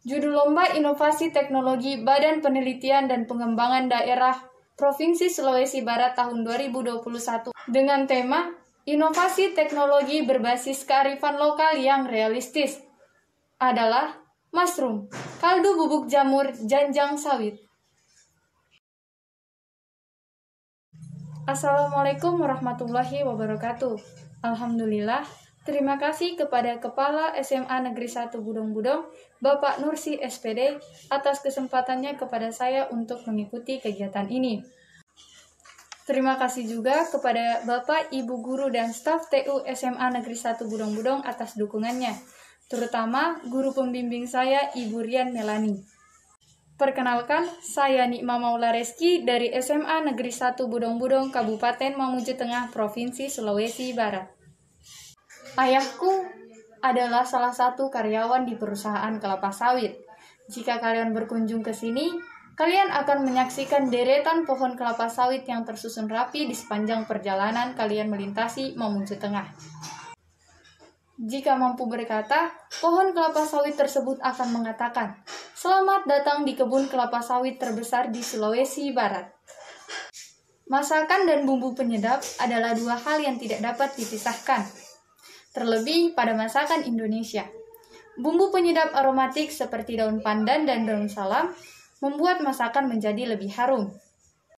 Judul lomba Inovasi Teknologi Badan Penelitian dan Pengembangan Daerah Provinsi Sulawesi Barat tahun 2021 dengan tema Inovasi Teknologi Berbasis Kearifan Lokal yang Realistis adalah mushroom, kaldu bubuk jamur janjang sawit. Assalamualaikum warahmatullahi wabarakatuh. Alhamdulillah, terima kasih kepada Kepala SMA Negeri 1 Budong-Budong, Bapak Nursi SPD, atas kesempatannya kepada saya untuk mengikuti kegiatan ini. Terima kasih juga kepada Bapak, Ibu Guru dan staf TU SMA Negeri 1 Budong-Budong atas dukungannya, terutama guru pembimbing saya, Ibu Rian Melani. Perkenalkan, saya Nikma Maula Reski dari SMA Negeri 1 Budong-Budong, Kabupaten Mamuju Tengah, Provinsi Sulawesi Barat. Ayahku adalah salah satu karyawan di perusahaan kelapa sawit. Jika kalian berkunjung ke sini, kalian akan menyaksikan deretan pohon kelapa sawit yang tersusun rapi di sepanjang perjalanan kalian melintasi Mamuju Tengah. Jika mampu berkata, pohon kelapa sawit tersebut akan mengatakan, "Selamat datang di kebun kelapa sawit terbesar di Sulawesi Barat." Masakan dan bumbu penyedap adalah dua hal yang tidak dapat dipisahkan. Terlebih pada masakan Indonesia. Bumbu penyedap aromatik seperti daun pandan dan daun salam membuat masakan menjadi lebih harum.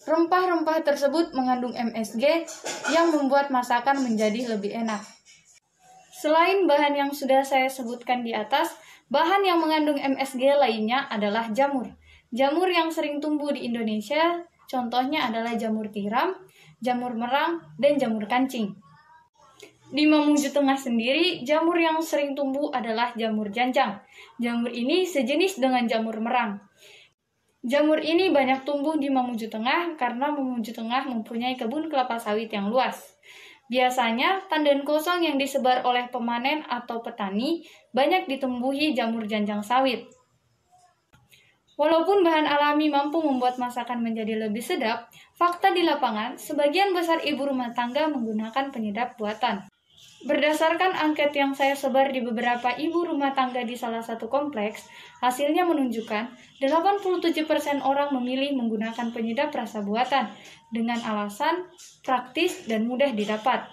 Rempah-rempah tersebut mengandung MSG yang membuat masakan menjadi lebih enak. Selain bahan yang sudah saya sebutkan di atas, bahan yang mengandung MSG lainnya adalah jamur. Jamur yang sering tumbuh di Indonesia, contohnya adalah jamur tiram, jamur merang, dan jamur kancing. Di Mamuju Tengah sendiri, jamur yang sering tumbuh adalah jamur janjang. Jamur ini sejenis dengan jamur merang. Jamur ini banyak tumbuh di Mamuju Tengah karena Mamuju Tengah mempunyai kebun kelapa sawit yang luas. Biasanya, tandan kosong yang disebar oleh pemanen atau petani banyak ditumbuhi jamur janjang sawit. Walaupun bahan alami mampu membuat masakan menjadi lebih sedap, fakta di lapangan, sebagian besar ibu rumah tangga menggunakan penyedap buatan. Berdasarkan angket yang saya sebar di beberapa ibu rumah tangga di salah satu kompleks, hasilnya menunjukkan 87% orang memilih menggunakan penyedap rasa buatan dengan alasan praktis dan mudah didapat.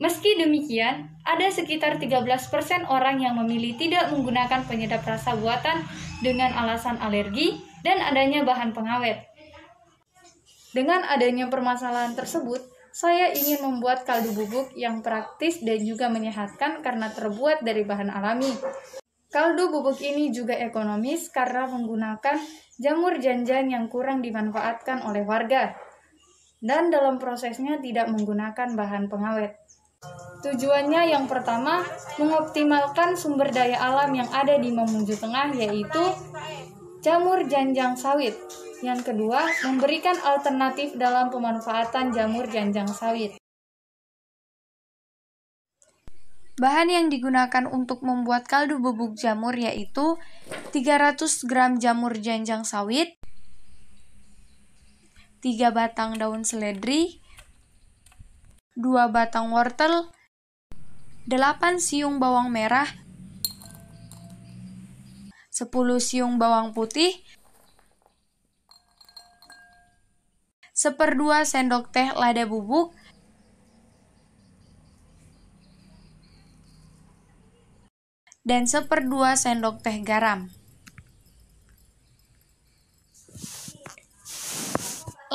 Meski demikian, ada sekitar 13% orang yang memilih tidak menggunakan penyedap rasa buatan dengan alasan alergi dan adanya bahan pengawet. Dengan adanya permasalahan tersebut, saya ingin membuat kaldu bubuk yang praktis dan juga menyehatkan karena terbuat dari bahan alami. Kaldu bubuk ini juga ekonomis karena menggunakan jamur janjang yang kurang dimanfaatkan oleh warga. Dan dalam prosesnya tidak menggunakan bahan pengawet. Tujuannya yang pertama, mengoptimalkan sumber daya alam yang ada di Mamuju Tengah, yaitu jamur janjang sawit. Yang kedua, memberikan alternatif dalam pemanfaatan jamur janjang sawit. Bahan yang digunakan untuk membuat kaldu bubuk jamur yaitu 300 gram jamur janjang sawit, 3 batang daun seledri, 2 batang wortel, 8 siung bawang merah, 10 siung bawang putih, 1/2 sendok teh lada bubuk, dan 1/2 sendok teh garam.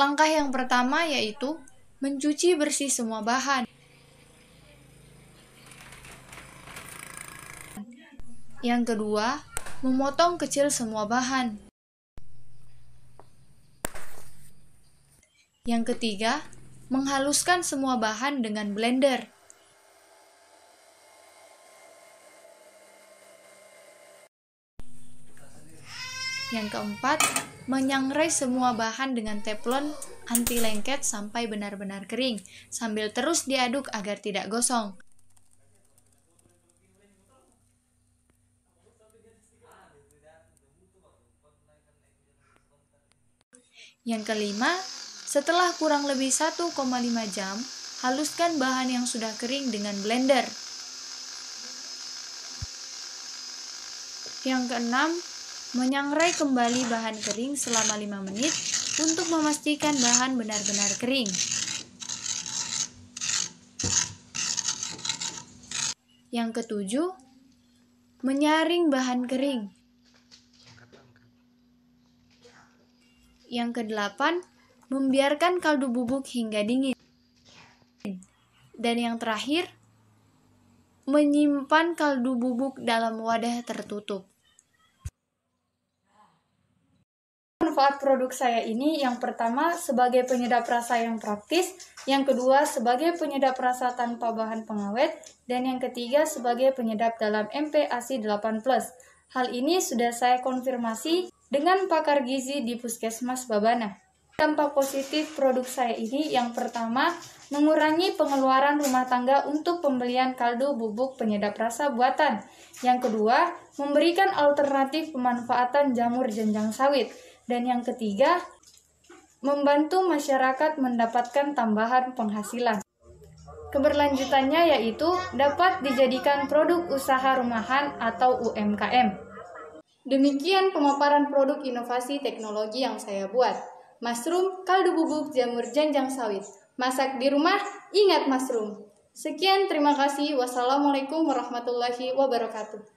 Langkah yang pertama yaitu mencuci bersih semua bahan. Yang kedua, memotong kecil semua bahan. Yang ketiga, menghaluskan semua bahan dengan blender. Yang keempat, menyangrai semua bahan dengan teflon anti lengket sampai benar-benar kering, sambil terus diaduk agar tidak gosong. Yang kelima, setelah kurang lebih 1,5 jam, haluskan bahan yang sudah kering dengan blender. Yang keenam, menyangrai kembali bahan kering selama 5 menit untuk memastikan bahan benar-benar kering. Yang ketujuh, menyaring bahan kering. Yang kedelapan, membiarkan kaldu bubuk hingga dingin. Dan yang terakhir, menyimpan kaldu bubuk dalam wadah tertutup. Manfaat produk saya ini yang pertama sebagai penyedap rasa yang praktis, yang kedua sebagai penyedap rasa tanpa bahan pengawet, dan yang ketiga sebagai penyedap dalam MPASI 8+. Hal ini sudah saya konfirmasi dengan pakar gizi di Puskesmas Babana. Dampak positif produk saya ini yang pertama, mengurangi pengeluaran rumah tangga untuk pembelian kaldu bubuk penyedap rasa buatan. Yang kedua, memberikan alternatif pemanfaatan jamur jenjang sawit. Dan yang ketiga, membantu masyarakat mendapatkan tambahan penghasilan. Keberlanjutannya yaitu dapat dijadikan produk usaha rumahan atau UMKM. Demikian pemaparan produk inovasi teknologi yang saya buat. Mushroom, kaldu bubuk, jamur jenjang sawit. Masak di rumah, ingat mushroom. Sekian, terima kasih. Wassalamualaikum warahmatullahi wabarakatuh.